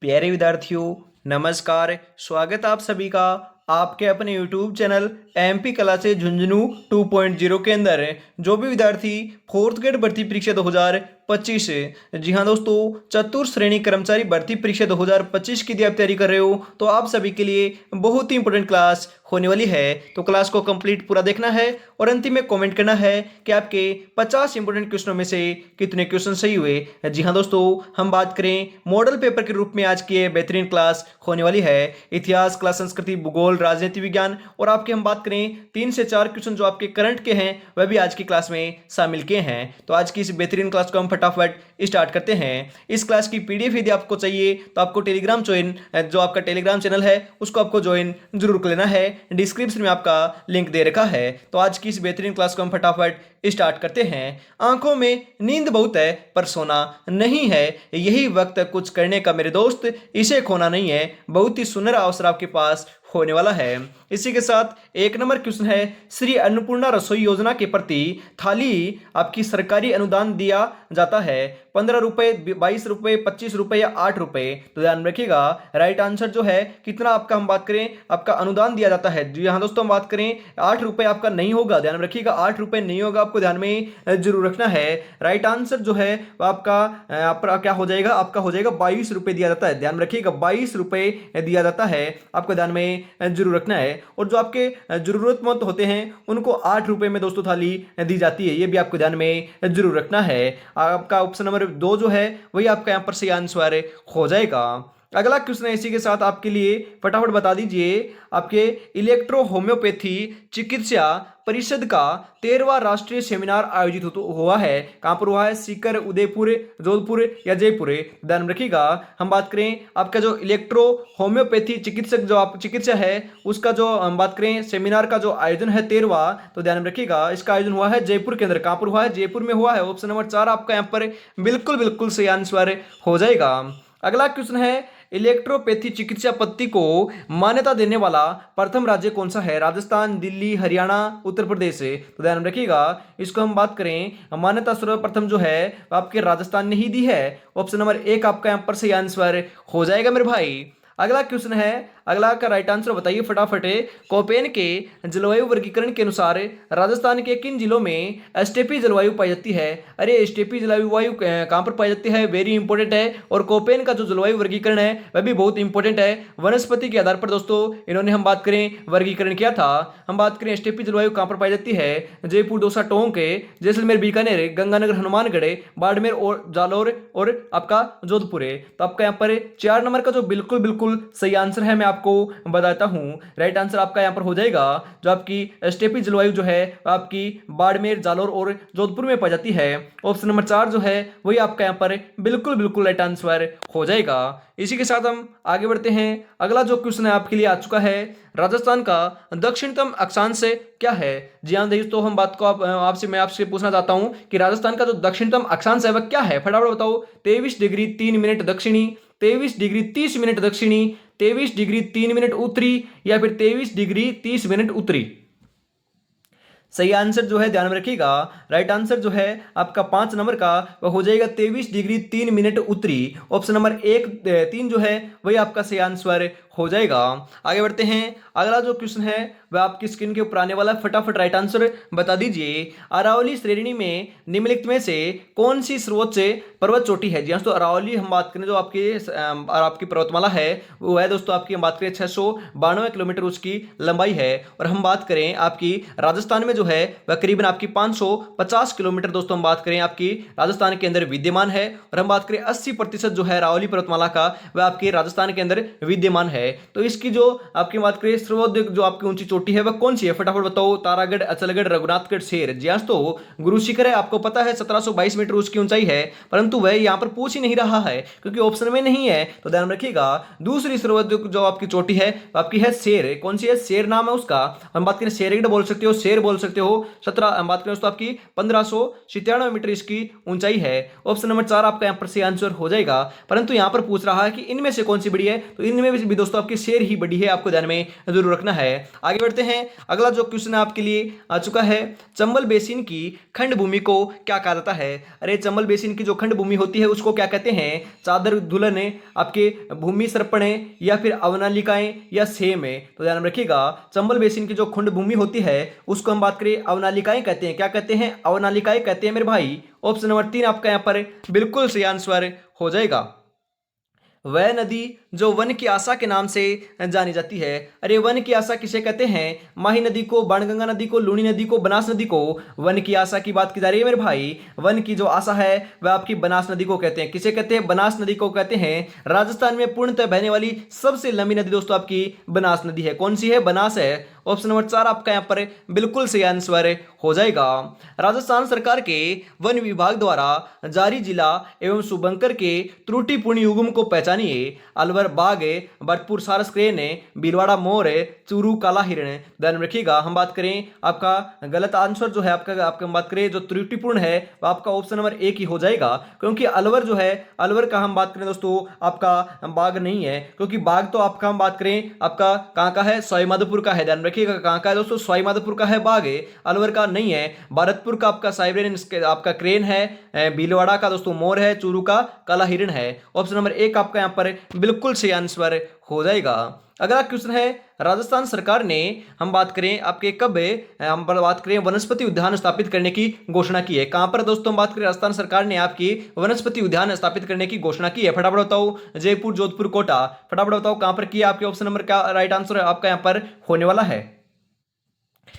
प्यारे विद्यार्थियों, नमस्कार। स्वागत आप सभी का आपके अपने यूट्यूब चैनल एमपी कला से झुंझुनू 2.0 के अंदर। जो भी विद्यार्थी फोर्थ ग्रेड भर्ती परीक्षा 2025, जी हाँ दोस्तों, चतुर्थ श्रेणी कर्मचारी भर्ती परीक्षा 2025 की यदि आप तैयारी कर रहे हो तो आप सभी के लिए बहुत ही इंपॉर्टेंट क्लास होने वाली है। तो क्लास को कंप्लीट पूरा देखना है और अंतिम में कमेंट करना है कि आपके 50 इंपॉर्टेंट क्वेश्चनों में से कितने क्वेश्चन सही हुए। जी हाँ दोस्तों, हम बात करें मॉडल पेपर के रूप में आज की ये बेहतरीन क्लास होने वाली है। इतिहास, कला, संस्कृति, भूगोल, राजनीति विज्ञान और आपके हम बात करें 3 से 4 क्वेश्चन जो आपके करंट के हैं वह भी आज की क्लास में शामिल किए हैं। तो आज की इस बेहतरीन क्लास को हम फटाफट स्टार्ट करते हैं। इस क्लास की पीडीएफ यदि आपको चाहिए तो आपको टेलीग्राम ज्वाइन, जो आपका टेलीग्राम चैनल है उसको आपको ज्वाइन जरूर कर लेना है। डिस्क्रिप्शन में आपका लिंक दे रखा है। तो आज की इस बेहतरीन क्लास को हम फटाफट स्टार्ट करते हैं। आंखों में नींद बहुत है पर सोना नहीं है, यही वक्त कुछ करने का मेरे दोस्त, इसे खोना नहीं है, बहुत ही सुनहरा अवसर आपके पास होने वाला है। इसी के साथ एक नंबर क्वेश्चन है, श्री अन्नपूर्णा रसोई योजना के प्रति थाली आपकी सरकारी अनुदान दिया जाता है 15 रुपए, 22 रुपए, 25 रुपए या 8 रुपए। तो ध्यान रखिएगा राइट आंसर जो है कितना आपका हम बात करें आपका अनुदान दिया जाता है। जी हाँ दोस्तों, हम बात करें 8 रुपए आपका नहीं होगा, ध्यान रखिएगा 8 रुपए नहीं होगा, आपको ध्यान में जरूर रखना है। राइट आंसर जो है आपका क्या हो जाएगा, आपका हो जाएगा 22 रुपए दिया जाता है। ध्यान रखिएगा 22 रुपए दिया जाता है, आपको ध्यान में जरूर रखना है। और जो आपके जरूरतमंद होते हैं उनको 8 रुपए में दोस्तों थाली दी जाती है, ये भी आपको ध्यान में जरूर रखना है। आपका ऑप्शन नंबर 2 जो है वही आपका यहाँ पर सही आंसर हो जाएगा। अगला क्वेश्चन है इसी के साथ आपके लिए, फटाफट बता दीजिए। आपके इलेक्ट्रो होम्योपैथी चिकित्सा परिषद का 13वां राष्ट्रीय सेमिनार आयोजित हुआ है, कहां पर हुआ है? सीकर, उदयपुर, जोधपुर या जयपुर। ध्यान रखिएगा हम बात करें आपका जो इलेक्ट्रो होम्योपैथी चिकित्सक जो आप चिकित्सा है उसका जो हम बात करें सेमिनार का जो आयोजन है 13वां, तो ध्यान रखिएगा इसका आयोजन हुआ है जयपुर के अंदर। कहां पर हुआ है? जयपुर में हुआ है। ऑप्शन नंबर 4 आपका यहाँ पर बिल्कुल बिल्कुल सही आंसर हो जाएगा। अगला क्वेश्चन है, इलेक्ट्रोपैथी चिकित्सा पद्धति को मान्यता देने वाला प्रथम राज्य कौन सा है? राजस्थान, दिल्ली, हरियाणा, उत्तर प्रदेश। तो ध्यान रखिएगा इसको हम बात करें मान्यता सर्वप्रथम जो है आपके राजस्थान ने ही दी है। ऑप्शन नंबर 1 आपका यहां पर सही आंसर हो जाएगा मेरे भाई। अगला क्वेश्चन है, अगला का राइट आंसर बताइए फटाफट। कोपेन के जलवायु वर्गीकरण के अनुसार राजस्थान के किन जिलों में स्टेपी जलवायु पाई जाती है? अरे स्टेपी जलवायु कहां पर पाई जाती है? वेरी इंपॉर्टेंट है। और कोपेन का जो जलवायु वर्गीकरण है वह भी बहुत इंपॉर्टेंट है। वनस्पति के आधार पर दोस्तों इन्होंने हम बात करें वर्गीकरण किया था। हम बात करें स्टेपी जलवायु कहां पर पाई जाती है? जयपुर, दौसा, टोंक, जैसलमेर, बीकानेर, गंगानगर, हनुमानगढ़, बाड़मेर और जालौर और आपका जोधपुर। तो आपका यहाँ पर 4 नंबर का जो बिल्कुल बिल्कुल सही आंसर है मैं आपको बताता हूं। राइट आंसर आपका यहां पर हो जाएगा जो आपकी स्टेपी जलवायु जो है आपकी बाड़मेर, जालौर और जोधपुर में पाई जाती है। ऑप्शन नंबर 4 जो है वही आपका यहां पर बिल्कुल बिल्कुल राइट आंसर हो जाएगा। इसी के साथ हम आगे बढ़ते हैं। अगला जो क्वेश्चन है आपके लिए आ चुका है, राजस्थान का दक्षिणतम अक्षांश क्या है? जी हाँ दोस्तों, हम बात को मैं आपसे पूछना चाहता हूं कि राजस्थान का जो दक्षिणतम अक्षांश है वह क्या है? फटाफट बताओ। 23 डिग्री 3 मिनट दक्षिणी, 23 डिग्री 30 मिनट दक्षिणी, 23 डिग्री 3 मिनट उत्तरी या फिर 23 डिग्री 30 मिनट उत्तरी। सही आंसर जो है ध्यान में रखिएगा राइट आंसर जो है आपका 5 नंबर का वह हो जाएगा 23 डिग्री 3 मिनट उत्तरी। ऑप्शन नंबर 3 जो है वही आपका सही आंसर हो जाएगा। आगे बढ़ते हैं। अगला जो क्वेश्चन है वह आपकी स्क्रीन के ऊपर आने वाला है, फटाफट राइट आंसर बता दीजिए। अरावली श्रेणी में निम्नलिखित में से कौन सी सर्वोच्च पर्वत चोटी है? जी हाँ दोस्तों, अरावली हम बात करें जो आपकी पर्वतमाला है वो है दोस्तों आपकी हम बात करें 692 किलोमीटर उसकी लंबाई है। और हम बात करें आपकी राजस्थान में जो है वह करीबन आपकी 550 किलोमीटर दोस्तों हम बात करें आपकी राजस्थान के अंदर विद्यमान है। और हम बात करें 80% जो है अरावली पर्वतमाला का वह आपके राजस्थान के अंदर विद्यमान है। तो इसकी जो आपकी बात करें सर्वोच्च जो आपकी ऊंची चोटी है वह कौन सी है? फटाफट बताओ। तारागढ़, अचलगढ़, रघुनाथगढ़, शेर। जी हाँ तो गुरु शिखर है, आपको पता है 1722 मीटर उसकी ऊंचाई है, परंतु वह यहां पर पूछ ही नहीं रहा है क्योंकि ऑप्शन में नहीं है। तो ध्यान रखिएगा दूसरी सर्वोच्च जो आपकी चोटी है आपकी है शेर। कौन सी है? शेर नाम है उसका। हम बात करें शेरगढ़ बोल सकते हो, शेर बोल सकते हो। 17 हम बात करें दोस्तों आपकी 1597 मीटर इसकी ऊंचाई है। ऑप्शन नंबर 4 आपका यहां पर सही आंसर हो जाएगा। परंतु यहां पर पूछ रहा है कि इनमें से कौन सी बड़ी है, तो इनमें भी दोस्तों दोस्तों आपकी शेर ही बड़ी है, आपको ध्यान में जरूर रखना है। आगे बढ़ते हैं, अगला जो क्वेश्चन आपके लिए आ चुका है, चंबल बेसिन की खंड भूमि को क्या कहा जाता है? अरे चंबल बेसिन की जो खंड भूमि होती है उसको क्या कहते हैं? चादर दुल्हन, आपके भूमि सर्पण, या फिर अवनालिकाएं, या सेम है? तो ध्यान में रखिएगा, चंबल बेसिन की जो खंड भूमि होती है उसको हम बात करें अवनालिकाएं कहते हैं। क्या कहते हैं? अवनालिकाएं कहते हैं मेरे भाई। ऑप्शन नंबर 3 आपका यहाँ पर बिल्कुल सही आंसर हो जाएगा। वह नदी जो वन की आशा के नाम से जानी जाती है। अरे वन की आशा किसे कहते हैं? माही नदी को, बाणगंगा नदी को, लूनी नदी को, बनास नदी को वन की आशा की बात की जा रही है मेरे भाई। वन की जो आशा है वह आपकी बनास नदी को कहते हैं। किसे कहते हैं? बनास नदी को कहते हैं। राजस्थान में पूर्णतः बहने वाली सबसे लंबी नदी दोस्तों आपकी बनास नदी है। कौन सी है? बनास है। ऑप्शन नंबर 4 आपका यहाँ पर बिल्कुल सही आंसर हो जाएगा। राजस्थान सरकार के वन विभाग द्वारा जारी जिला एवं शुभंकर के त्रुटिपूर्ण युग्म को पहचानिए। अलवर बाघ, भरतपुर सारस क्रेन, भीलवाड़ा मोर, चूरू काला हिरण। ध्यान में रखिएगा, हम बात करें आपका गलत आंसर जो है आपका हम बात करें जो त्रुटिपूर्ण है वो आपका ऑप्शन नंबर 1 ही हो जाएगा, क्योंकि अलवर जो है, अलवर का हम बात करें दोस्तों आपका बाघ नहीं है, क्योंकि बाघ तो आपका हम बात करें आपका कहाँ का है? सवाईमाधोपुर का है। ध्यान रखिएगा, कहाँ का है दोस्तों? सवाईमाधोपुर का है बाघ, अलवर का नहीं है। भरतपुर का आपका साइबेरियन आपका क्रेन है, भीलवाड़ा का दोस्तों मोर है, चूरू का काला हिरण है। ऑप्शन नंबर 1 आपका यहाँ पर बिल्कुल सही आंसर हो जाएगा। अगला क्वेश्चन है, राजस्थान सरकार ने हम बात करें आपके कब हम बात करें वनस्पति उद्यान स्थापित करने की घोषणा की है? कहां पर दोस्तों हम बात करें राजस्थान सरकार ने आपकी वनस्पति उद्यान स्थापित करने की घोषणा की है? फटाफट बताओ। जयपुर, जोधपुर, कोटा, फटाफट बताओ कहां पर किया? आपके ऑप्शन नंबर क्या राइट आंसर आपका यहाँ पर होने वाला है?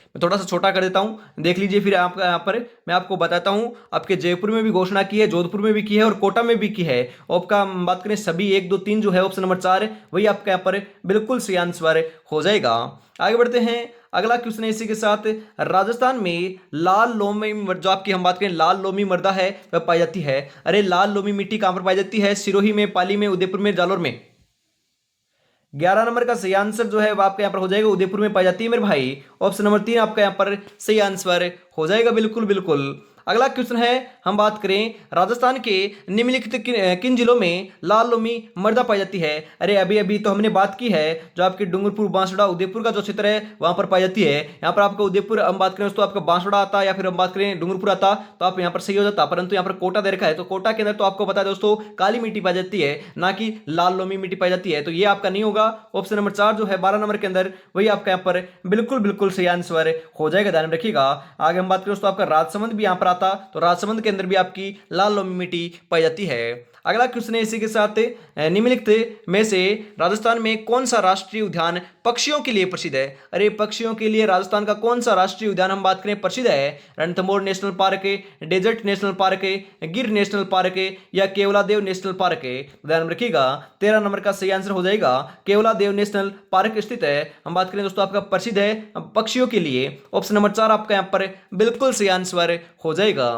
मैं थोड़ा सा छोटा कर देता हूं, देख लीजिए, फिर आपका यहाँ पर मैं आपको बताता हूं। आपके जयपुर में भी घोषणा की है, जोधपुर में भी की है और कोटा में भी की है। आपका बात करें सभी 1 2 3 जो है ऑप्शन नंबर 4 वही आपका यहाँ पर बिल्कुल सही आंसर हो जाएगा। आगे बढ़ते हैं, अगला क्वेश्चन है इसी के साथ, राजस्थान में लाल लोमी जो आपकी हम बात करें लाल लोमी मृदा है वह पाई जाती है। अरे लाल लोमी मिट्टी कहां पर पाई जाती है? सिरोही में, पाली में, उदयपुर में, जालोर में। 11 नंबर का सही आंसर जो है वो आपके यहाँ पर हो जाएगा, उदयपुर में पाई जाती है मेरे भाई। ऑप्शन नंबर 3 आपका यहाँ पर सही आंसर हो जाएगा, बिल्कुल बिल्कुल। अगला क्वेश्चन है, हम बात करें राजस्थान के निम्नलिखित किन जिलों में लाल लोमी मृदा पाई जाती है? अरे अभी अभी तो हमने बात की है, जो आपके डूंगरपुर, बांसवाड़ा, उदयपुर का जो क्षेत्र है वहां पर पाई जाती है। यहाँ पर आपका उदयपुर हम बात करें तो आपका बांसवाड़ा आता, या फिर हम बात करें डूंगरपुर आता तो आप यहाँ पर सही हो जाता, परंतु यहाँ पर कोटा दे रखा है, तो कोटा के अंदर तो आपको पता है दोस्तों काली मिट्टी पाई जाती है, ना कि लाल लोमी मिट्टी पाई जाती है, तो ये आपका नहीं होगा। ऑप्शन नंबर 4 जो है 12 नंबर के अंदर वही आपका यहाँ पर बिल्कुल बिल्कुल सही आंसर हो जाएगा। ध्यान रखिएगा। आगे हम बात करें दोस्तों आपका राजसमंद भी यहाँ पर आता, तो राजसमंद के अंदर भी आपकी लाल लोमी मिट्टी पाई जाती है। अगला क्वेश्चन है इसी के साथ, निम्नलिखित में से राजस्थान में कौन सा राष्ट्रीय उद्यान पक्षियों के लिए प्रसिद्ध है? अरे पक्षियों के लिए राजस्थान का कौन सा राष्ट्रीय उद्यान हम बात करें प्रसिद्ध है? Ranthambore National Park, Desert National Park, Gir National Park, या केवलादेव नेशनल पार्क? ध्यान में रखिएगा, 13 नंबर का सही आंसर हो जाएगा, केवलादेव नेशनल पार्क स्थित है। हम बात करें दोस्तों आपका प्रसिद्ध है पक्षियों के लिए। ऑप्शन नंबर 4 आपका यहाँ पर बिल्कुल सही आंसर हो जाएगा।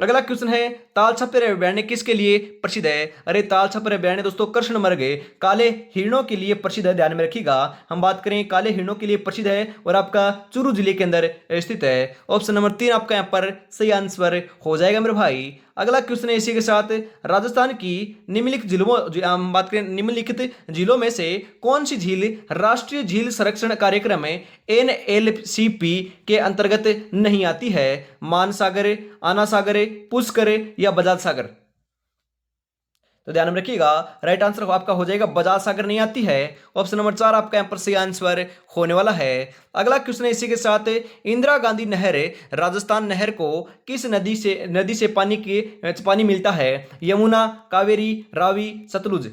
अगला क्वेश्चन है, ताल छापर अभयारण्य किसके लिए प्रसिद्ध है? अरे ताल छापर अभयारण्य दोस्तों कृष्णमृग काले हिरणों के लिए प्रसिद्ध है। ध्यान में रखिएगा, हम बात करें काले हिरणों के लिए प्रसिद्ध है और आपका चूरू जिले के अंदर स्थित है। ऑप्शन नंबर 3 आपका यहाँ पर सही आंसर हो जाएगा मेरे भाई। अगला क्वेश्चन है इसी के साथ, राजस्थान की निम्नलिखित जिलों हम बात करें निम्नलिखित जिलों में से कौन सी झील राष्ट्रीय झील संरक्षण कार्यक्रम में NLCP के अंतर्गत नहीं आती है? मानसागर, आना सागर, पुष्कर, या बजाज सागर? तो ध्यान में रखिएगा, राइट आंसर आपका हो जाएगा बजाज सागर नहीं आती है। ऑप्शन नंबर 4 आपका यहाँ पर सही आंसर होने वाला है। अगला क्वेश्चन है इसी के साथ, इंदिरा गांधी नहर राजस्थान नहर को किस नदी से पानी मिलता है? यमुना, कावेरी, रावी, सतलुज?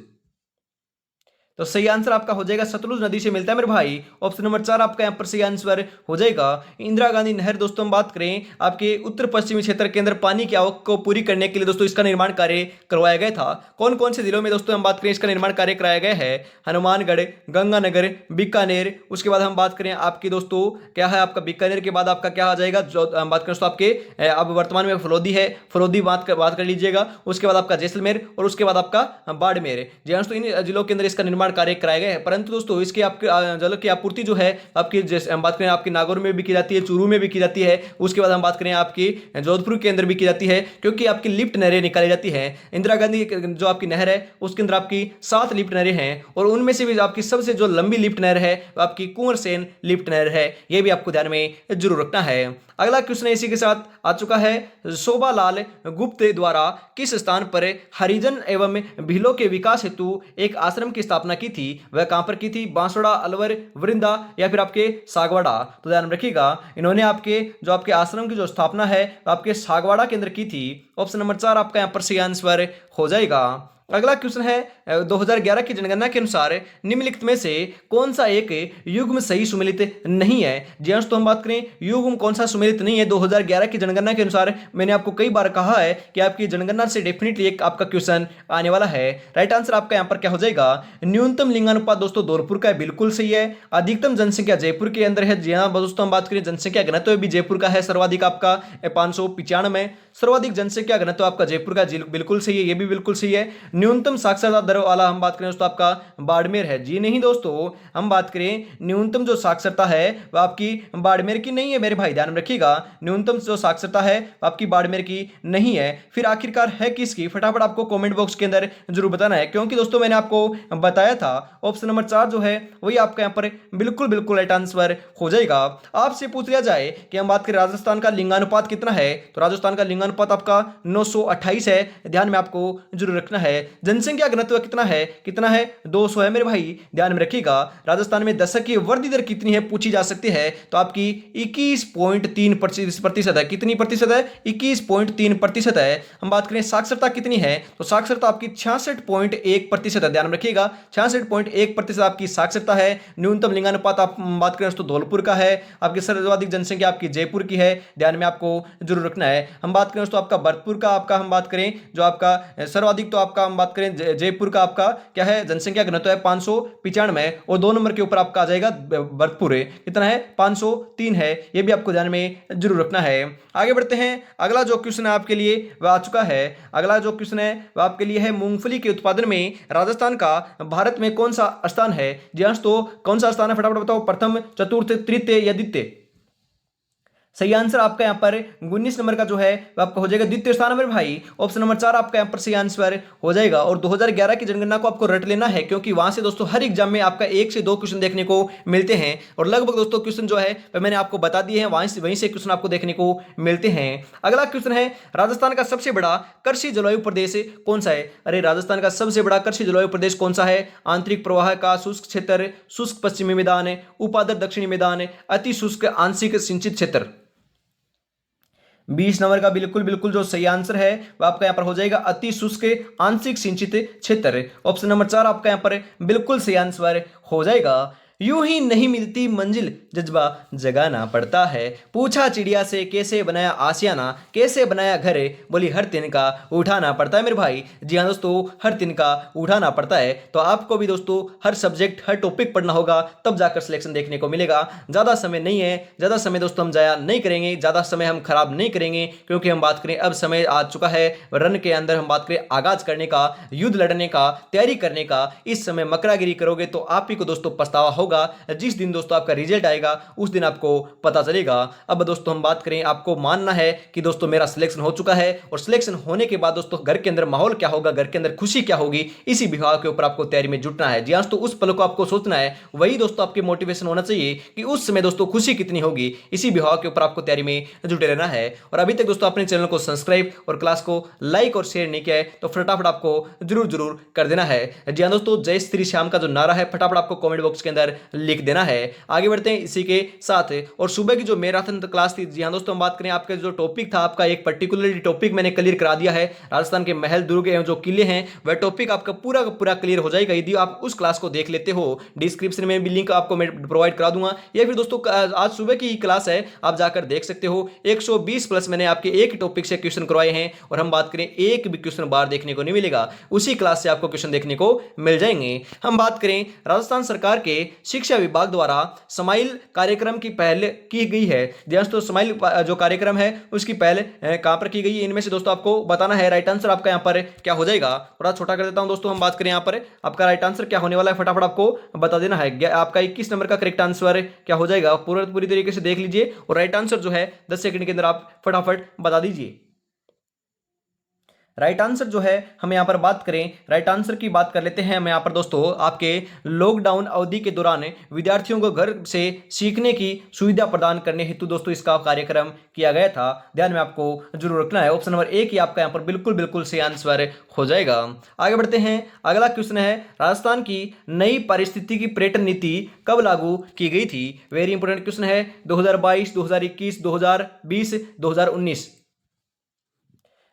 तो सही आंसर आपका हो जाएगा सतलुज नदी से मिलता है मेरे भाई। ऑप्शन नंबर 4 आपका यहाँ पर सही आंसर हो जाएगा। इंदिरा गांधी नहर दोस्तों हम बात करें आपके उत्तर पश्चिमी क्षेत्र के अंदर पानी की आवक को पूरी करने के लिए दोस्तों इसका निर्माण कार्य करवाया गया था। कौन कौन से जिलों में दोस्तों हम बात करें इसका निर्माण कार्य कराया गया है? हनुमानगढ़, गंगानगर, बीकानेर। उसके बाद हम बात करें आपकी दोस्तों क्या है आपका बीकानेर के बाद आपका क्या आ जाएगा जो हम बात करें तो आपके अब वर्तमान में फलोदी है, फलोदी बात कर लीजिएगा। उसके बाद आपका जैसलमेर और उसके बाद आपका बाड़मेर। जी हाँ, तो इन जिलों के अंदर इसका निर्माण निर्माण कार्य कराए गए हैं। परंतु दोस्तों इसकी आपके जल की आपूर्ति जो है आपकी, जैसे हम बात करें आपकी नागौर में भी की जाती है, चूरू में भी की जाती है, उसके बाद हम बात करें आपकी जोधपुर के अंदर भी की जाती है, क्योंकि आपकी लिफ्ट नहरें निकाली जाती है। इंदिरा गांधी जो आपकी नहर है उसके अंदर आपकी 7 लिफ्ट नहरें हैं, और उनमें से भी आपकी सबसे जो लंबी लिफ्ट नहर है वो आपकी कुंवर सेन लिफ्ट नहर है। यह भी आपको ध्यान में जरूर रखना है। अगला क्वेश्चन इसी के साथ आ चुका है, शोभालाल गुप्त द्वारा किस स्थान पर हरिजन एवं भीलों के विकास हेतु एक आश्रम की स्थापना की थी? वह कहां पर की थी? बांसवाड़ा, अलवर, वृंदा या फिर आपके सागवाड़ा? तो ध्यान रखिएगा, इन्होंने आपके जो आपके आश्रम की जो स्थापना है आपके सागवाड़ा के अंदर की थी। ऑप्शन नंबर 4 आपका यहां पर सही आंसर हो जाएगा। अगला क्वेश्चन है 2011 की जनगणना के अनुसार निम्नलिखित में से कौन सा एक युग्म सही सुमेलित नहीं है? जी हाँ, तो हम बात करें युग्म कौन सा सुमेलित नहीं है 2011 की जनगणना के अनुसार। मैंने आपको कई बार कहा है कि आपकी जनगणना से डेफिनेटली एक आपका क्वेश्चन आने वाला है। राइट आंसर आपका यहाँ पर क्या हो जाएगा? न्यूनतम लिंगानुपात दोस्तों धौलपुर का बिल्कुल सही है। अधिकतम जनसंख्या जयपुर के अंदर है। जी हाँ दोस्तों, हम बात करें जनसंख्या घनत्व भी जयपुर का है सर्वाधिक आपका 595। सर्वाधिक जनसंख्या घनत्व आपका जयपुर का बिल्कुल सही है, ये भी बिल्कुल सही है। न्यूनतम साक्षरता दर वाला हम बात करें दोस्तों आपका बाड़मेर है। जी नहीं दोस्तों, हम बात करें न्यूनतम जो साक्षरता है वह आपकी बाड़मेर की नहीं है मेरे भाई, ध्यान रखिएगा। न्यूनतम जो साक्षरता है आपकी बाड़मेर की नहीं है। फिर आखिरकार है किसकी? फटाफट आपको कमेंट बॉक्स के अंदर जरूर बताना है, क्योंकि दोस्तों मैंने आपको बताया था ऑप्शन नंबर 4 जो है वही आपका यहाँ पर बिल्कुल बिल्कुल राइट आंसर हो जाएगा। आपसे पूछ लिया जाए कि हम बात करें राजस्थान का लिंगानुपात कितना है, तो राजस्थान का लिंगानुपात आपका 928 है। ध्यान में आपको जरूर रखना है। जनसंख्या घनत्व कितना है? कितना है? 200 है मेरे भाई, ध्यान में रखिएगा। राजस्थान में दशक की वृद्धि दर कितनी है पूछी जा सकती है, तो आपकी 21.3% है। कितनी प्रतिशत है? 21.3% है। हम बात करें साक्षरता कितनी है, तो साक्षरता आपकी 66.1% है। ध्यान रखिएगा 66.1% आपकी साक्षरता है। न्यूनतम लिंगानुपात आप बात करें तो धौलपुर का है। आपकी सर्वाधिक जनसंख्या आपकी जयपुर की है, ध्यान में आपको जरूर रखना है। हम बात करें तो आपका भरतपुर का आपका हम बात करें जो आपका सर्वाधिक, तो आपका हम बात करें जयपुर का आपका क्या है? जनसंख्या घनत्व है 595, और 2 नंबर के ऊपर आपका आ जाएगा भरतपुर है। कितना है? 503 है। यह भी आपको ध्यान में जरूर रखना है। आगे बढ़ते हैं। अगला जो क्वेश्चन है आपके लिए वह आ चुका है। अगला जो क्वेश्चन है वह आपके लिए है, मूंगफली के उत्पादन में राजस्थान का भारत में कौन सा स्थान है? जी हाँ, तो कौन सा स्थान है फटाफट बताओ। प्रथम, चतुर्थ, तृतीय या द्वितीय? सही आंसर आपका यहाँ पर 19 नंबर का जो है वो आपका हो जाएगा द्वितीय स्थान मेरे भाई। ऑप्शन नंबर 4 आपका यहाँ पर सही आंसर हो जाएगा। और 2011 की जनगणना को आपको रट लेना है, क्योंकि वहां से दोस्तों हर एग्जाम में आपका 1 से 2 क्वेश्चन देखने को मिलते हैं, और लगभग दोस्तों क्वेश्चन जो है वह मैंने आपको बता दिए हैं, वहीं से क्वेश्चन आपको देखने को मिलते हैं। अगला क्वेश्चन है, राजस्थान का सबसे बड़ा कृषि जलवायु प्रदेश कौन सा है? अरे राजस्थान का सबसे बड़ा कृषि जलवायु प्रदेश कौन सा है? आंतरिक प्रवाह का शुष्क क्षेत्र, शुष्क पश्चिमी मैदान, उपादर दक्षिणी मैदान, अति शुष्क आंशिक सिंचित क्षेत्र? 20 नंबर का बिल्कुल बिल्कुल जो सही आंसर है वह आपका यहां पर हो जाएगा अति शुष्क आंशिक सिंचित क्षेत्र। ऑप्शन नंबर 4 आपका यहां पर बिल्कुल सही आंसर हो जाएगा। यूं ही नहीं मिलती मंजिल, जज्बा जगाना पड़ता है। पूछा चिड़िया से कैसे बनाया आशियाना, कैसे बनाया घर, बोली हर तिनका उठाना पड़ता है मेरे भाई। जी हाँ दोस्तों, हर तिनका उठाना पड़ता है। तो आपको भी दोस्तों हर सब्जेक्ट हर टॉपिक पढ़ना होगा, तब जाकर सिलेक्शन देखने को मिलेगा। ज़्यादा समय नहीं है, ज़्यादा समय दोस्तों हम जाया नहीं करेंगे, ज़्यादा समय हम खराब नहीं करेंगे, क्योंकि हम बात करें अब समय आ चुका है रन के अंदर, हम बात करें आगाज करने का, युद्ध लड़ने का, तैयारी करने का। इस समय मकरागिरी करोगे तो आप ही को दोस्तों पछतावा होगा। जिस दिन दोस्तों आपका रिजल्ट आएगा उस दिन आपको पता चलेगा। अब दोस्तों हम बात करें, आपको मानना है कि दोस्तों मेरा सिलेक्शन हो चुका है, और सिलेक्शन होने के बाद दोस्तों घर के अंदर माहौल क्या होगा, घर के अंदर खुशी क्या होगी, इसी विभाग के ऊपर आपको तैयारी में जुटना है। जी हाँ, तो उस पल को आपको सोचना है, वही दोस्तों आपकी मोटिवेशन होना चाहिए कि उस समय दोस्तों खुशी कितनी होगी, इसी विभाग के ऊपर आपको तैयारी में जुटे रहना है। और अभी तक दोस्तों अपने चैनल को सब्सक्राइब और क्लास को लाइक और शेयर नहीं किया है तो फटाफट आपको जरूर कर देना है। जी हाँ दोस्तों, जय श्री श्याम का जो नारा है फटाफट आपको कमेंट बॉक्स के अंदर लिख देना है। आगे बढ़ते हैं इसी के साथ। और सुबह की जो मैराथन क्लास थी, जी हाँ दोस्तों हम बात करें आपका जो टॉपिक था, आपका एक पर्टिकुलरली टॉपिक मैंने क्लियर करा दिया है। राजस्थान के महल, दुर्ग एवं जो किले हैं वह टॉपिक आपका पूरा का पूरा क्लियर हो जाएगा यदि आप उस क्लास को देख लेते हो। डिस्क्रिप्शन में भी लिंक आपको मैं प्रोवाइड करा दूंगा, या फिर दोस्तों आज सुबह की क्लास है, आप जाकर देख सकते हो। 120 प्लस मैंने आपके एक टॉपिक से क्वेश्चन करवाए हैं, और हम बात करें एक भी क्वेश्चन बाहर देखने को नहीं मिलेगा, उसी क्लास से आपको क्वेश्चन देखने को मिल जाएंगे। हम बात करें राजस्थान सरकार के शिक्षा विभाग द्वारा स्माइल कार्यक्रम की पहल की गई है। दोस्तों स्माइल जो कार्यक्रम है उसकी पहल कहां पर की गई है, इनमें से दोस्तों आपको बताना है। राइट आंसर आपका यहां पर क्या हो जाएगा, थोड़ा छोटा कर देता हूं दोस्तों। हम बात करें यहां पर आपका राइट आंसर क्या होने वाला है, फटाफट आपको बता देना है। आपका 21 नंबर का करेक्ट आंसर क्या हो जाएगा, पूरी तरीके से देख लीजिए और राइट आंसर जो है 10 सेकंड के अंदर आप फटाफट बता दीजिए। राइट आंसर जो है हम यहाँ पर बात करें, राइट आंसर की बात कर लेते हैं हम यहाँ पर दोस्तों। आपके लॉकडाउन अवधि के दौरान विद्यार्थियों को घर से सीखने की सुविधा प्रदान करने हेतु दोस्तों इसका कार्यक्रम किया गया था। ध्यान में आपको जरूर रखना है। ऑप्शन नंबर ए की आपका यहाँ पर बिल्कुल सही आंसर हो जाएगा। आगे बढ़ते हैं, अगला क्वेश्चन है, राजस्थान की नई पारिस्थितिकी पर्यटन नीति कब लागू की गई थी। वेरी इंपोर्टेंट क्वेश्चन है, 2022, 2021, 2020, 2019।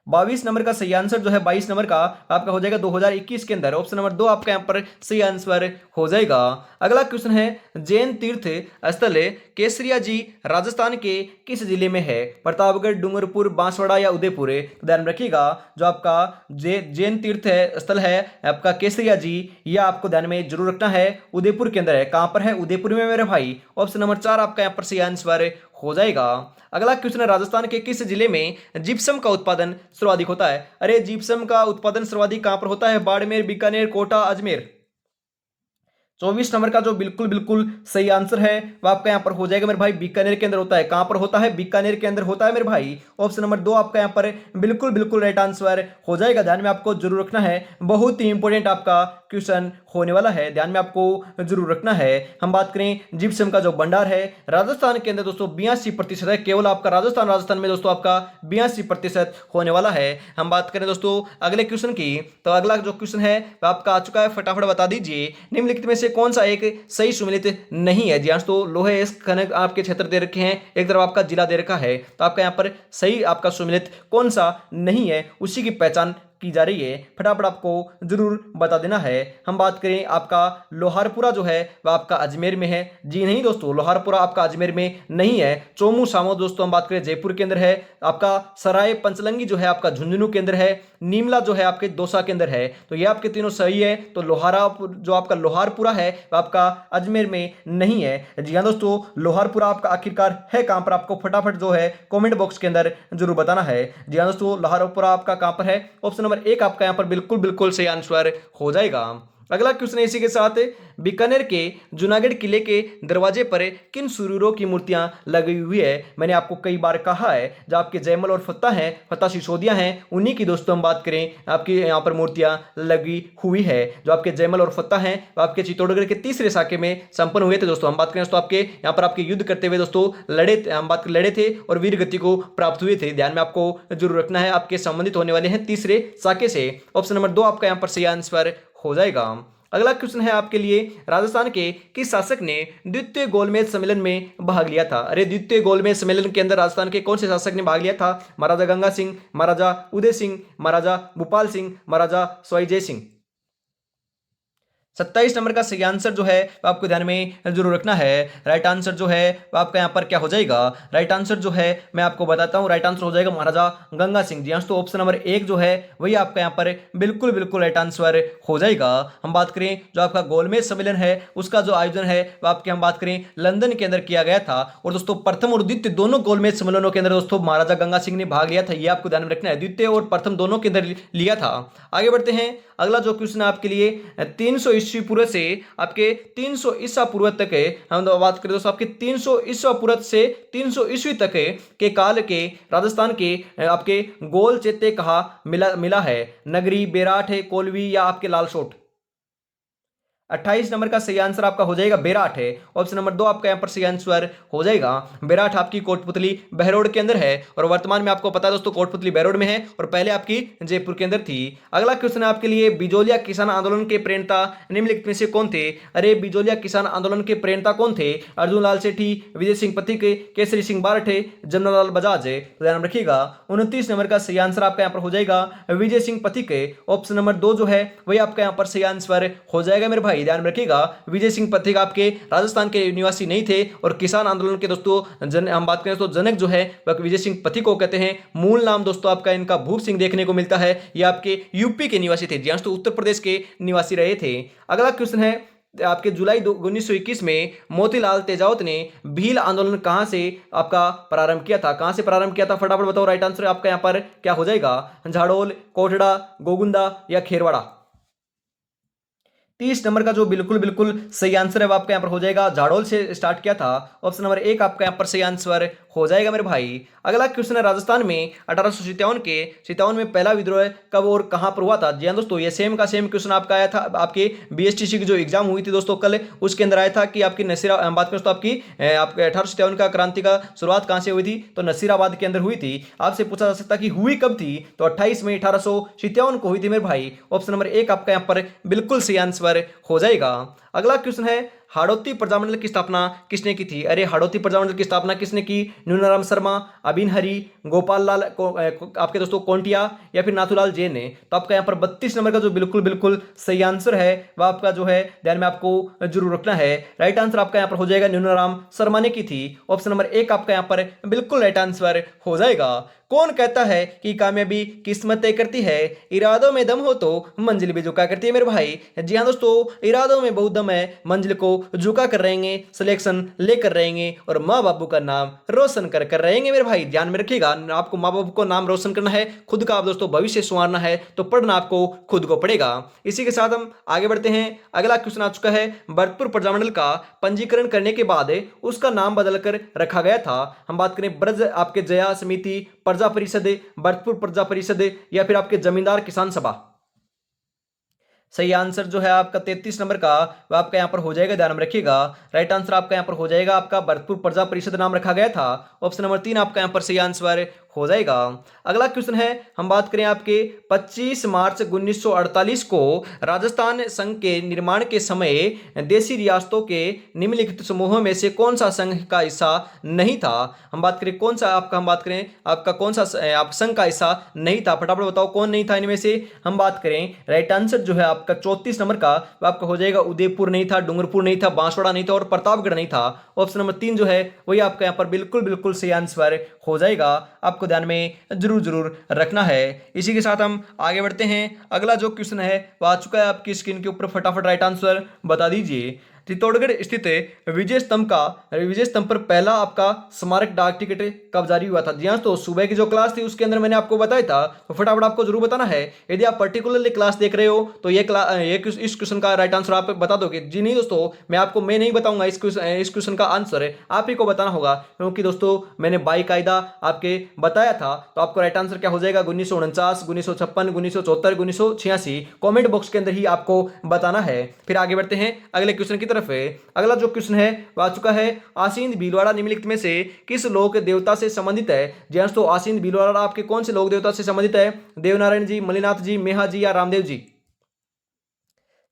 22 नंबर का सही आंसर जो है 22 नंबर का आपका हो जाएगा 2021 के अंदर। ऑप्शन नंबर 2 आपका यहाँ पर सही आंसर हो जाएगा। अगला क्वेश्चन है, जैन तीर्थ स्थल केसरिया जी राजस्थान के किस जिले में है। प्रतापगढ़, डूंगरपुर, बांसवाड़ा या उदयपुर। तो ध्यान रखिएगा, जो आपका जैन तीर्थ स्थल है आपका केसरिया जी, यह आपको ध्यान में जरूर रखना है, उदयपुर के अंदर है। कहां पर है, उदयपुर में मेरे भाई। ऑप्शन नंबर 4 आपका यहाँ पर सही आंसर हो जाएगा। अगला क्वेश्चन है, राजस्थान के किस जिले में जिप्सम का उत्पादन सर्वाधिक होता है। अरे जिप्सम का उत्पादन सर्वाधिक कहां पर होता है, बाड़मेर, बीकानेर, कोटा, अजमेर। 24 नंबर का जो बिल्कुल सही आंसर है वो आपका यहां पर हो जाएगा मेरे भाई, बीकानेर के अंदर होता है। कहां पर होता है, बीकानेर के अंदर होता है मेरे भाई। ऑप्शन नंबर 2 आपका यहां पर बिल्कुल राइट आंसर हो जाएगा। ध्यान में आपको जरूर रखना है, बहुत ही इंपॉर्टेंट आपका क्वेश्चन होने वाला है, ध्यान में आपको जरूर रखना है। हम बात करें जिप्सम का जो भंडार है राजस्थान के अंदर दोस्तों 82% है, केवल आपका राजस्थान में दोस्तों आपका 82% होने वाला है। हम बात करें दोस्तों अगले क्वेश्चन की, तो अगला जो क्वेश्चन है वो आपका आ चुका है, फटाफट बता दीजिए। निम्नलिखित में से कौन सा एक सही सुमेलित नहीं है। जी हाँ, तो लोहे खनन आपके क्षेत्र दे रखे हैं, एक तरफ आपका जिला दे रखा है, तो आपका यहाँ पर सही आपका सुमेलित कौन सा नहीं है उसी की पहचान की जा रही है, फटाफट आपको जरूर बता देना है। हम बात करें आपका लोहारपुरा जो है वह आपका अजमेर में है। जी नहीं दोस्तों, लोहारपुरा आपका अजमेर में नहीं है। चोमू सामो दोस्तों हम बात करें जयपुर के अंदर है। आपका सराय पंचलंगी जो है आपका झुंझुनू के अंदर है। नीमला जो है आपके दौसा के अंदर है। तो ये आपके तीनों सही है। तो जो आपका लोहारपुरा है वह आपका अजमेर में नहीं है। जी हाँ दोस्तों, लोहारपुरा आपका आखिरकार है कहां पर, आपको फटाफट जो है कमेंट बॉक्स के अंदर जरूर बताना है। जी हाँ दोस्तों, लोहारपुरा आपका कहां पर है। ऑप्शन नंबर 1 आपका यहां पर बिल्कुल सही आंसर हो जाएगा। अगला क्वेश्चन इसी के साथ, बीकानेर के जूनागढ़ किले के दरवाजे पर किन सुरूरों की मूर्तियां लगी हुई है। मैंने आपको कई बार कहा है, जो आपके जयमल और फत्ता सिसोदिया हैं उन्हीं की दोस्तों हम बात करें आपकी यहां पर मूर्तियां लगी हुई है। जो आपके जयमल और फत्ता हैं वो आपके चित्तौड़गढ़ के तीसरे साके में संपन्न हुए थे दोस्तों। हम बात करें दोस्तों आपके यहाँ पर आपके युद्ध करते हुए दोस्तों लड़े थे और वीर गति को प्राप्त हुए थे। ध्यान में आपको जरूर रखना है, आपके संबंधित होने वाले हैं तीसरे साके से। ऑप्शन नंबर 2 आपका यहाँ पर सही आंसर हो जाएगा। अगला क्वेश्चन है आपके लिए, राजस्थान के किस शासक ने द्वितीय गोलमेज सम्मेलन में भाग लिया था। अरे द्वितीय गोलमेज सम्मेलन के अंदर राजस्थान के कौन से शासक ने भाग लिया था। महाराजा गंगा सिंह, महाराजा उदय सिंह, महाराजा भूपाल सिंह, महाराजा सवाई जय सिंह। 27 नंबर का सही आंसर जो है वो आपको ध्यान में जरूर रखना है। राइट आंसर जो है वो आपका यहाँ पर क्या हो जाएगा, राइट आंसर जो है मैं आपको बताता हूँ, राइट आंसर हो जाएगा महाराजा गंगा सिंह। जी हाँ, तो ऑप्शन नंबर 1 जो है वही आपका यहाँ पर बिल्कुल राइट आंसर हो जाएगा। हम बात करें जो आपका गोलमेज सम्मेलन है उसका जो आयोजन है वो आपके हम बात करें लंदन के अंदर किया गया था। और दोस्तों प्रथम और द्वितीय दोनों गोलमेज सम्मेलनों के अंदर दोस्तों महाराजा गंगा सिंह ने भाग लिया था, ये आपको ध्यान में रखना है। द्वितीय और प्रथम दोनों के अंदर लिया था। आगे बढ़ते हैं, अगला जो क्वेश्चन है आपके लिए 300 ईस्वी पूर्व से आपके 300 ईसा पूर्व तक है। हम बात करें दोस्तों आपके 300 ईसा पूर्व से 300 ईस्वी तक के काल के राजस्थान के आपके गोल चेते कहा मिला है। नगरी, बेराठ है, कोलवी या आपके लालसोट। 28 नंबर का सही आंसर आपका हो जाएगा बेराठ है। ऑप्शन नंबर 2 आपका यहाँ पर सही आंसर हो जाएगा। बेराठ आपकी कोटपुतली बहरोड के अंदर है और वर्तमान में आपको पता है दोस्तों कोटपुतली बहरोड में है और पहले आपकी जयपुर के अंदर थी। अगला क्वेश्चन है आपके लिए, बिजोलिया किसान आंदोलन के प्रेरणता निम्नलिखित में से कौन थे। अरे बिजोलिया किसान आंदोलन के प्रेरणता कौन थे। अर्जुन लाल सेठी, विजय सिंह पथिक, केसरी सिंह बारठे, जमनालाल बजाज। तो ध्यान रखिएगा 29 नंबर का सही आंसर आपका यहाँ पर हो जाएगा विजय सिंह पथिक। ऑप्शन नंबर 2 जो है वही आपका यहाँ पर सही आंसर हो जाएगा मेरे भाई। ध्यान रखिएगा विजय सिंह पथिक आपके राजस्थान के निवासी नहीं थे और किसान आंदोलन के दोस्तों हम बात करें तो जनक जो है वह विजय सिंह पथिक को कहते हैं। मूल नाम दोस्तों आपका इनका भूप सिंह देखने को मिलता है। ये आपके यूपी के निवासी थे, जी हाँ, तो उत्तर प्रदेश के निवासी रहे थे। अगला क्वेश्चन है, आपके जुलाई 1921 में मोतीलाल तेजावत ने भील आंदोलन कहां से आपका प्रारंभ किया था? कहां से प्रारंभ किया था? फटाफट बताओ। राइट आंसर आपका यहां पर क्या हो जाएगा? झाड़ोल, कोटड़ा, गोगुंदा या खेरवाड़ा। 30 नंबर का जो बिल्कुल बिल्कुल सही आंसर है वो आपका यहां पर हो जाएगा झाड़ोल से स्टार्ट किया था। ऑप्शन नंबर 1 आपका यहां पर सही आंसर हो जाएगा मेरे भाई। अगला क्वेश्चन है, राजस्थान में 1857 में पहला विद्रोह कब और कहां पर हुआ था? जी हाँ दोस्तों, ये सेम का सेम क्वेश्चन आपका आया था आपके बीएसटीसी की जो एग्जाम हुई थी दोस्तों कल, उसके अंदर आया था कि आपकी बात करें तो आपके 1857 का क्रांति का शुरुआत कहां से हुई थी? तो नसीराबाद के अंदर हुई थी। आपसे पूछा जा सकता कि हुई कब थी? तो 28 मई 1857 को हुई थी मेरे भाई। ऑप्शन नंबर 1 आपका यहां पर बिल्कुल सही आंसर हो जाएगा। अगला क्वेश्चन है, हाड़ौती प्रजामंडल की स्थापना किसने की थी? अरे हाड़ौती प्रजामंडल की स्थापना किसने की? न्यूनाराम शर्मा, अबिन हरी, गोपाल लाल आपके दोस्तों कोंटिया या फिर नाथूलाल जैन ने? तो आपका यहाँ पर 32 नंबर का जो बिल्कुल बिल्कुल सही आंसर है वह आपका जो है ध्यान में आपको जरूर रखना है। राइट आंसर आपका यहाँ पर हो जाएगा न्यूनाराम शर्मा ने की थी। ऑप्शन नंबर 1 आपका यहाँ पर बिल्कुल राइट आंसर हो जाएगा। कौन कहता है कि कामयाबी किस्मत तय करती है? इरादों में दम हो तो मंजिल भी झुका करती है मेरे भाई। जी हाँ दोस्तों, इरादों में बहुत दम है, मंजिल को झुका कर रहेंगे, सिलेक्शन लेकर रहेंगे और माँ बापू का नाम रोशन कर कर रहेंगे मेरे भाई। ध्यान में रखिएगा, आपको माँ बापू को नाम रोशन करना है, खुद का आप दोस्तों भविष्य संवारना है तो पढ़ना आपको खुद को पड़ेगा। इसी के साथ हम आगे बढ़ते हैं। अगला क्वेश्चन आ चुका है, भरतपुर प्रजामंडल का पंजीकरण करने के बाद उसका नाम बदलकर रखा गया था। हम बात करें ब्रज आपके जया समिति, प्रजा परिषद, भरतपुर प्रजा परिषद या फिर आपके जमींदार किसान सभा? सही आंसर जो है आपका 33 नंबर का वो आपका यहां पर हो जाएगा, ध्यान में रखिएगा। राइट आंसर आपका यहां पर हो जाएगा, आपका भरतपुर प्रजा परिषद नाम रखा गया था। ऑप्शन नंबर 3 आपका यहां पर सही आंसर हो जाएगा। अगला क्वेश्चन है, हम बात करें आपके 25 मार्च 1948 को राजस्थान संघ के निर्माण के समय देशी रियासतों के निम्नलिखित समूहों में से कौन सा संघ का हिस्सा नहीं था? हम बात करें कौन सा आपका, हम बात करें आपका कौन सा आप संघ का हिस्सा नहीं था? फटाफट बताओ कौन नहीं था इनमें से। हम बात करें राइट आंसर जो है आपका 34 नंबर का वो आपका हो जाएगा उदयपुर नहीं था, डूंगरपुर नहीं था, बांसवाड़ा नहीं था और प्रतापगढ़ नहीं था। ऑप्शन नंबर 3 जो है वही आपका यहाँ पर बिल्कुल बिल्कुल सही आंसर हो जाएगा, आपको ध्यान में जरूर जरूर रखना है। इसी के साथ हम आगे बढ़ते हैं। अगला जो क्वेश्चन है वो आ चुका है आपकी स्क्रीन के ऊपर, फटाफट राइट आंसर बता दीजिए। चित्तौड़गढ़ स्थित विजय स्तंभ पर पहला आपका स्मारक डाक टिकट कब जारी हुआ था? जी हाँ, तो सुबह की जो क्लास थी उसके अंदर मैंने आपको बताया था, तो फटाफट आपको जरूर बताना है। यदि आप पर्टिकुलरली क्लास देख रहे हो तो ये इस क्वेश्चन का राइट आंसर आप बता दोगे। जी नहीं दोस्तों, मैं नहीं बताऊंगा इस क्वेश्चन का आंसर, आप ही को बताना होगा, क्योंकि दोस्तों मैंने बाकायदा आपके बताया था। तो आपको राइट आंसर क्या हो जाएगा? 1949, 1956, 1974, 1986 कॉमेंट बॉक्स के अंदर ही आपको बताना है। फिर आगे बढ़ते हैं अगले क्वेश्चन की तरफ है। अगला जो क्वेश्चन है वह आ चुका है, आसीन भीलवाड़ा निम्नलिखित में से किस लोक देवता से संबंधित है? जी हाँ दोस्तों, आसीन भीलवाड़ा आपके कौन से लोक देवता से संबंधित है? देवनारायण जी, मलिनाथ जी, मेहा जी या रामदेव जी?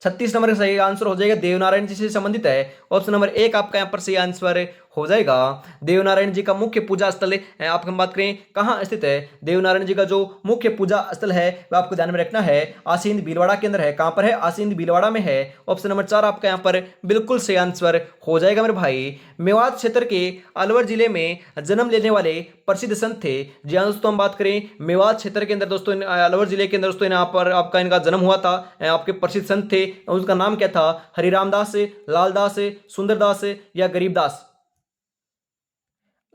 36 नंबर का सही आंसर हो जाएगा, देवनारायण जी से संबंधित है। ऑप्शन नंबर 1 आपका यहां पर सही आंसर हो जाएगा। देवनारायण जी का मुख्य पूजा स्थल आप हम बात करें कहां स्थित है? देवनारायण जी का जो मुख्य पूजा स्थल है वह आपको ध्यान में रखना है, आसीन भीलवाड़ा के अंदर है। कहां पर है? आसीन भीलवाड़ा में है। ऑप्शन नंबर 4 आपका यहां पर बिल्कुल सही आंसर हो जाएगा मेरे भाई। मेवात क्षेत्र के अलवर जिले में जन्म लेने वाले प्रसिद्ध संत थे। जी हाँ दोस्तों, हम बात करें मेवात क्षेत्र के अंदर दोस्तों, अलवर जिले के अंदर दोस्तों यहाँ पर आपका इनका जन्म हुआ था। आपके प्रसिद्ध संत थे, उनका नाम क्या था? हरिराम दास, लालदास, सुंदरदास या गरीबदास?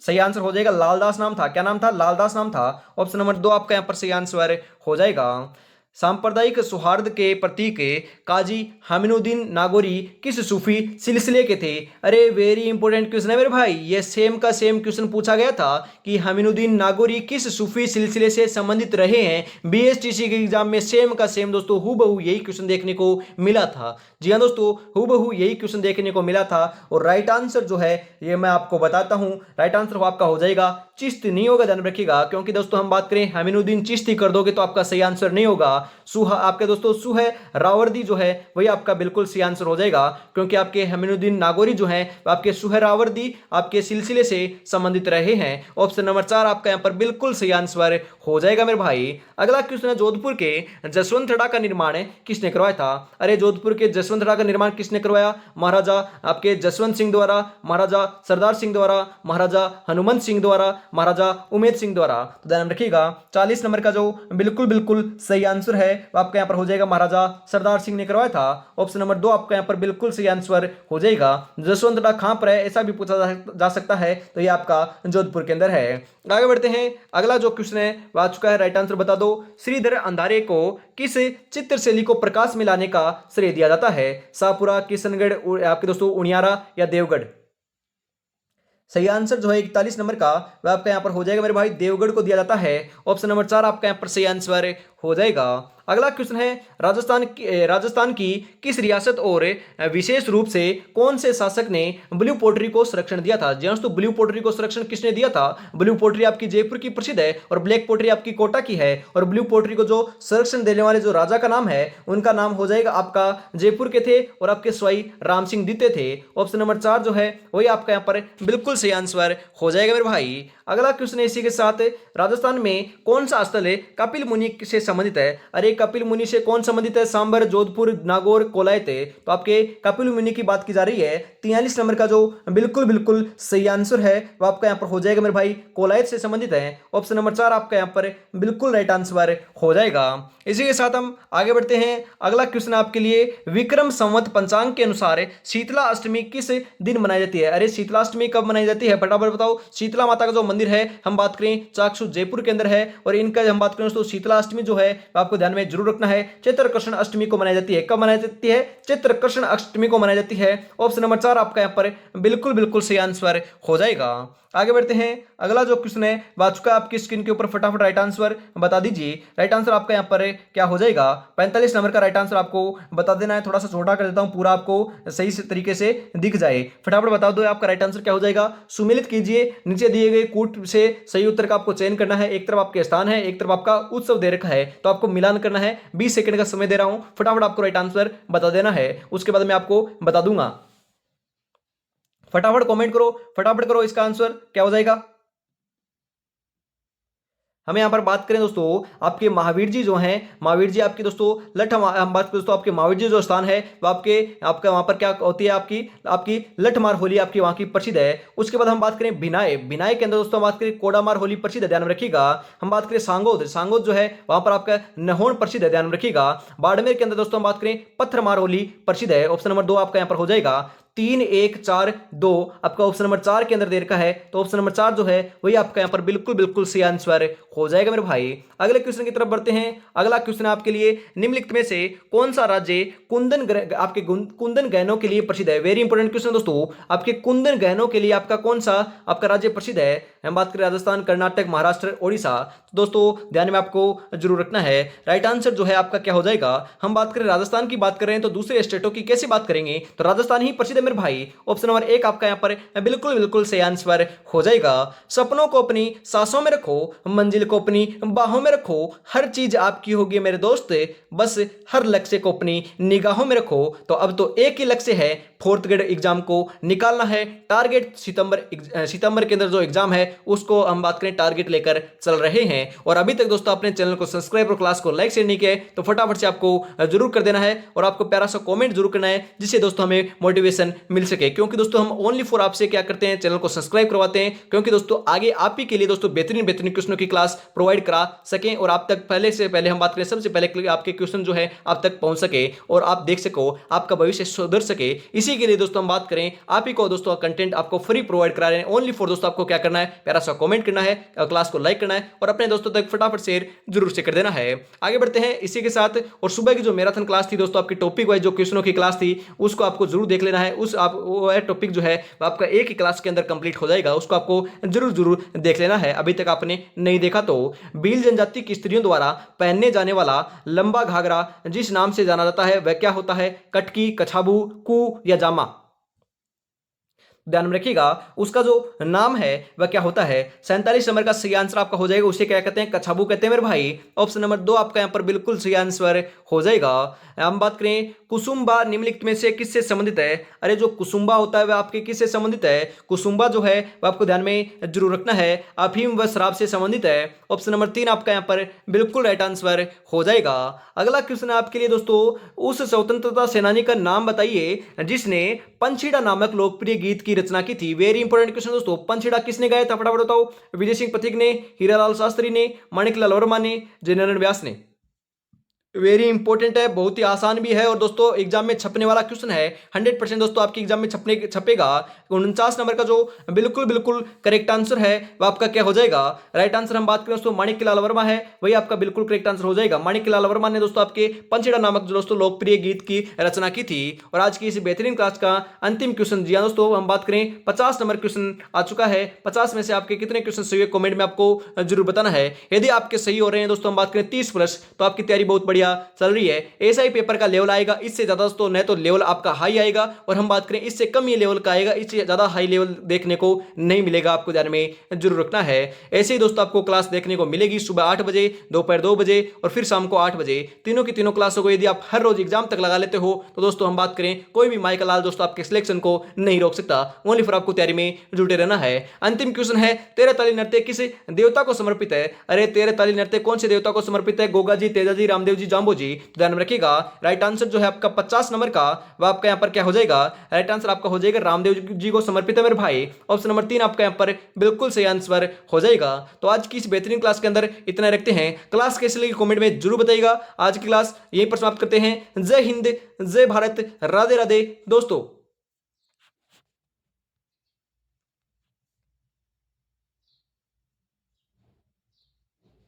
सही आंसर हो जाएगा लालदास नाम था। क्या नाम था? लालदास नाम था। ऑप्शन नंबर 2 आपका यहां पर सही आंसर हो जाएगा। सांप्रदायिक सौहार्द के प्रतीक काजी हामिनुद्दीन नागौरी किस सूफी सिलसिले के थे? अरे वेरी इंपॉर्टेंट क्वेश्चन है मेरे भाई, ये सेम का सेम क्वेश्चन पूछा गया था कि हामिनुद्दीन नागौरी किस सूफी सिलसिले से संबंधित रहे हैं। बीएसटीसी के एग्जाम में सेम का सेम दोस्तों हूबहू यही क्वेश्चन देखने को मिला था। जी हाँ दोस्तों, हूबहू यही क्वेश्चन देखने को मिला था। और राइट आंसर जो है ये मैं आपको बताता हूं, राइट आंसर आपका हो जाएगा चिश्ती नहीं होगा, ध्यान रखिएगा, क्योंकि दोस्तों हम बात करें हामिनुद्दीन चिश्ती कर दोगे तो आपका सही आंसर नहीं होगा। सुहा आपके दोस्तों सुहे रावर्दी जो है वही आपका बिल्कुल सही आंसर हो जाएगा, क्योंकि आपके हामिनुद्दीन नागौरी जो है आपके सुहे रावर्दी आपके सिलसिले से संबंधित रहे हैं। ऑप्शन नंबर 4 आपका यहां पर बिल्कुल सही आंसर हो जाएगा मेरे भाई। अगला क्वेश्चन है, जोधपुर के जसवंतड़ा का निर्माण किसने करवाया था? अरे जोधपुर के जसवंतड़ा का निर्माण किसने करवाया? महाराजा आपके जसवंत सिंह द्वारा, महाराजा सरदार सिंह द्वारा, महाराजा हनुमंत सिंह द्वारा, महाराजा उमेद सिंह द्वारा? तो ध्यान रखिएगा 40 नंबर का जो बिल्कुल बिल्कुल सही आंसर आंसर है वो आपका यहाँ पर हो जाएगा महाराजा सरदार सिंह ने करवाया था। ऑप्शन नंबर 2 आपका यहाँ पर बिल्कुल सही आंसर हो जाएगा। जसवंतड़ा कहां पर है ऐसा भी पूछा जा सकता है, तो ये आपका जोधपुर के अंदर है। आगे बढ़ते हैं, अगला जो क्वेश्चन है वो आ चुका है, राइट आंसर बता दो। श्रीधर अंधारे को किस चित्रशैली को प्रकाश में लाने का श्रेय दिया जाता है? शाहपुरा, किशनगढ़, आपके दोस्तों उनियारा या देवगढ़? सही आंसर जो है 41 नंबर का वह आपका यहां पर हो जाएगा मेरे भाई, देवगढ़ को दिया जाता है। ऑप्शन नंबर 4 आपका यहां पर सही आंसर हो जाएगा। अगला क्वेश्चन है, राजस्थान की किस रियासत और विशेष रूप से कौन से शासक ने ब्लू पोट्री को संरक्षण दिया था? जी दोस्तों, ब्लू पोट्री को संरक्षण किसने दिया था? ब्लू पोट्री आपकी जयपुर की प्रसिद्ध है और ब्लैक पोट्री आपकी कोटा की है। और ब्लू पोट्री को जो संरक्षण देने वाले जो राजा का नाम है उनका नाम हो जाएगा आपका जयपुर के थे और आपके स्वाई राम सिंह द्वितीय थे। ऑप्शन नंबर 4 जो है वही आपका यहाँ पर बिल्कुल सही आंसर हो जाएगा मेरे भाई। अगला क्वेश्चन है इसी के साथ, राजस्थान में कौन सा स्थल है कपिल मुनि से संबंधित है? अरे कपिल मुनि से कौन संबंधित है? सांबर, जोधपुर, नागौर, कोलायत है। तो आपके कपिल मुनि की बात की जा रही है। 43 नंबर का जो बिल्कुल बिल्कुल सही आंसर है वो आपका यहाँ पर हो जाएगा मेरे भाई, कोलायत से संबंधित है। ऑप्शन नंबर 4 आपका यहाँ पर बिल्कुल राइट आंसर हो जाएगा। इसी के साथ हम आगे बढ़ते हैं, अगला क्वेश्चन आपके लिए, विक्रम संवत पंचांग के अनुसार शीतला अष्टमी किस दिन मनाई जाती है? अरे शीतला अष्टमी कब मनाई जाती है फटाफट बताओ। शीतला माता का जो मंदिर है हम बात करें चाक्षुष जयपुर के अंदर है, और इनका हम बात करें तो शीतला अष्टमी जो है आपको ध्यान में जरूर रखना है, चैत्र कृष्ण अष्टमी को मनाई जाती है। कब मनाई जाती है? चैत्र कृष्ण अष्टमी को मनाई जाती है। ऑप्शन नंबर 4 आपका यहाँ पर बिल्कुल बिल्कुल सही आंसर हो जाएगा। आगे बढ़ते हैं, अगला जो क्वेश्चन है वह चुका है आपकी स्क्रीन के ऊपर, फटाफट राइट आंसर बता दीजिए। राइट आंसर आपका यहाँ पर क्या हो जाएगा? 45 नंबर का राइट आंसर आपको बता देना है। थोड़ा सा छोटा कर देता हूं, पूरा आपको सही से तरीके से दिख जाए। फटाफट बता दो आपका राइट आंसर क्या हो जाएगा। सुमिलित कीजिए, नीचे दिए गए कूट से सही उत्तर का आपको चयन करना है। एक तरफ आपके स्थान है, एक तरफ आपका उत्सव दे रखा है, तो आपको मिलान करना है। 20 सेकंड का समय दे रहा हूं, फटाफट आपको राइट आंसर बता देना है, उसके बाद मैं आपको बता दूंगा। फटाफट कमेंट करो, फटाफट करो, इसका आंसर क्या हो जाएगा। हमें यहाँ पर बात करें दोस्तों आपके महावीर जी जो हैं, महावीर जी आपकी दोस्तों हम बात करें दोस्तों आपके महावीर जी जो स्थान है वो आपका वहाँ पर क्या होती है, आपकी लठमार होली आपकी वहाँ की प्रसिद्ध है। उसके बाद हम बात करें भिनाय, भिनाय के अंदर दोस्तों हम बात करें कोडामार होली प्रसिद्ध है, ध्यान में रखिएगा। हम बात करें सांगोद, सांगोद जो है वहाँ पर आपका नहोन प्रसिद्ध है, ध्यान में रखिएगा। बाड़मेर के अंदर दोस्तों हम बात करें पत्थरमार होली प्रसिद्ध है। ऑप्शन नंबर 2 आपका यहाँ पर हो जाएगा। 3 1 4 2 आपका ऑप्शन नंबर 4 के अंदर दे रखा है, तो ऑप्शन नंबर 4 जो है वही आपका यहाँ पर बिल्कुल बिल्कुल सही आंसर हो जाएगा मेरे भाई। अगले क्वेश्चन की तरफ बढ़ते हैं। अगला क्वेश्चन आपके लिए, निम्नलिखित में से कौन सा राज्य कुंदन गहनों के लिए प्रसिद्ध है? वेरी इंपॉर्टेंट क्वेश्चन दोस्तों, आपके कुंदन गहनों के लिए आपका कौन सा आपका राज्य प्रसिद्ध है? हम बात करें राजस्थान, कर्नाटक, महाराष्ट्र, ओडिशा। तो दोस्तों ध्यान में आपको जरूर रखना है, राइट आंसर जो है आपका क्या हो जाएगा। हम बात करें राजस्थान की बात कर रहे हैं तो दूसरे स्टेटों की कैसे बात करेंगे, तो राजस्थान ही प्रसिद्ध है मेरे भाई। ऑप्शन नंबर 1 आपका यहाँ पर बिल्कुल बिल्कुल सही आंसर हो जाएगा। सपनों को अपनी सांसों में रखो, मंजिल को अपनी बाहों में रखो, हर चीज आपकी होगी मेरे दोस्त, बस हर लक्ष्य को अपनी निगाहों में रखो। तो अब तो एक ही लक्ष्य है, फोर्थ ग्रेड एग्जाम को निकालना है। टारगेट सितंबर के अंदर जो एग्जाम है उसको हम बात करें टारगेट लेकर चल रहे हैं। और अभी तक दोस्तों अपने चैनल को सब्सक्राइब और क्लास को लाइक शेयर नहीं किया तो फटाफट से आपको जरूर कर देना है, और आपको प्यारा सा कमेंट जरूर करना है जिससे दोस्तों हमें मोटिवेशन मिल सके। क्योंकि दोस्तों हम ओनली फॉर आपसे क्या करते हैं, चैनल को सब्सक्राइब करवाते हैं, क्योंकि दोस्तों आगे आप ही के लिए दोस्तों बेहतरीन बेहतरीन क्वेश्चनों की क्लास प्रोवाइड करा सकें, और आप तक पहले से पहले हम बात करें सबसे पहले आपके क्वेश्चन जो है आप तक पहुंच सके और आप देख सको, आपका भविष्य सुधर सके। इसी के लिए दोस्तों हम बात करें आप ही को दोस्तों कंटेंट आपको फ्री प्रोवाइड करा रहे हैं। ओनली फॉर दोस्तों आपको क्या करना है, प्यारा सा कमेंट करना है, क्लास को लाइक करना है और अपने दोस्तों तक फटाफट शेयर जरूर से कर देना है। आगे बढ़ते हैं इसी के साथ, और सुबह की जो मैराथन क्लास थी दोस्तों आपकी टॉपिक वाइज जो क्वेश्चनों की क्लास थी उसको आपको जरूर देख लेना है। वो टॉपिक जो है आपका एक ही क्लास के अंदर कंप्लीट हो जाएगा, उसको आपको जरूर देख लेना है अभी तक आपने नहीं देखा तो। भील जनजाति की स्त्रियों द्वारा पहनने जाने वाला लंबा घाघरा जिस नाम से जाना जाता है वह क्या होता है? कटकी, कछाबू, कू या जामा? ध्यान में रखिएगा, उसका जो नाम है वह क्या होता है। 47 नंबर का सही आंसर आपका हो जाएगा, उसे क्या कहते हैं? कछाबू कहते हैं मेरे भाई। ऑप्शन नंबर 2 आपका यहां पर बिल्कुल सही आंसर हो जाएगा। हम बात करें कुसुम्बा निम्नलिखित में से किससे संबंधित है? अरे जो कुसुम्बा होता है वह आपके किससे संबंधित है? कुसुम्बा जो है वह आपको ध्यान में जरूर रखना है, अफीम व शराब से संबंधित है। ऑप्शन नंबर 3 आपका यहाँ पर बिल्कुल राइट आंसर हो जाएगा। अगला क्वेश्चन है आपके लिए दोस्तों, उस स्वतंत्रता सेनानी का नाम बताइए जिसने पंछीड़ा नामक लोकप्रिय गीत की रचना की थी। वेरी इंपॉर्टेंट क्वेश्चन दोस्तों, पंछीड़ा किसने गाया था फटाफट बताओ। विजय सिंह पथिक ने, हीरालाल शास्त्री ने, माणिकलाल वर्मा ने, जयनारायण व्यास ने? वेरी इंपॉर्टेंट है, बहुत ही आसान भी है और दोस्तों एग्जाम में छपने वाला क्वेश्चन है। 100% दोस्तों आपके एग्जाम में छपेगा। 49 नंबर का जो बिल्कुल बिल्कुल करेक्ट आंसर है वो आपका क्या हो जाएगा? राइट आंसर हम बात करें दोस्तों माणिक्यलाल वर्मा है, वही आपका बिल्कुल करेक्ट आंसर हो जाएगा। माणिक्यलाल वर्मा ने दोस्तों आपके पंचेड़ा नामक जो दोस्तों लोकप्रिय गीत की रचना की थी। और आज की इस बेहतरीन क्लास का अंतिम क्वेश्चन, जी हाँ दोस्तों हम बात करें 50 नंबर क्वेश्चन आ चुका है। 50 में से आपके कितने क्वेश्चन सही है कमेंट में आपको जरूर बताना है। यदि आपके सही हो रहे हैं दोस्तों, हम बात करें 30 प्लस, तो आपकी तैयारी बहुत बढ़िया चल रही है। ऐसा ही पेपर का लेवल आएगा, इससे ज्यादा दोस्तों न तो लेवल आपका हाई आएगा, और हम बात करें इससे कम ये लेवल का आएगा, इससे ज्यादा हाई लेवल देखने को नहीं मिलेगा। आपको ध्यान में जरूर रखना है। ऐसे ही दोस्तों आपको क्लास देखने को मिलेगी सुबह 8 बजे, दोपहर 2 बजे और फिर शाम को 8 बजे। तीनों की तीनों क्लासों को यदि आप हर रोज एग्जाम तक लगा लेते हो तो दोस्तों हम बात करें कोई भी माइकल लाल दोस्तों आपके सिलेक्शन को नहीं रोक सकता। ओनली फॉर आपको तैयारी में जुटे रहना है। अंतिम क्वेश्चन है, तेरह ताली नृत्य किस देवता को समर्पित है? अरे तेरह ताली नृत्य कौन से देवता को समर्पित है? गोगा जी, तेजा जी, रामदेव जी, जाम्बो जी? तो ध्यान में रखिएगा राइट आंसर जो है आपका 50 नंबर का वह आपका यहाँ पर क्या हो जाएगा? राइट आंसर आपका हो जाएगा रामदेव जी को समर्पित है मेरे भाई। ऑप्शन नंबर 3 आपका यहाँ पर बिल्कुल सही आंसर हो जाएगा। तो आज की इस बेहतरीन क्लास के अंदर इतना रखते हैं। क्लास कैसे लगी कमेंट में जरूर बताइएगा। आज की क्लास यहीं पर समाप्त करते हैं। जय हिंद, जय भारत, राधे राधे दोस्तों।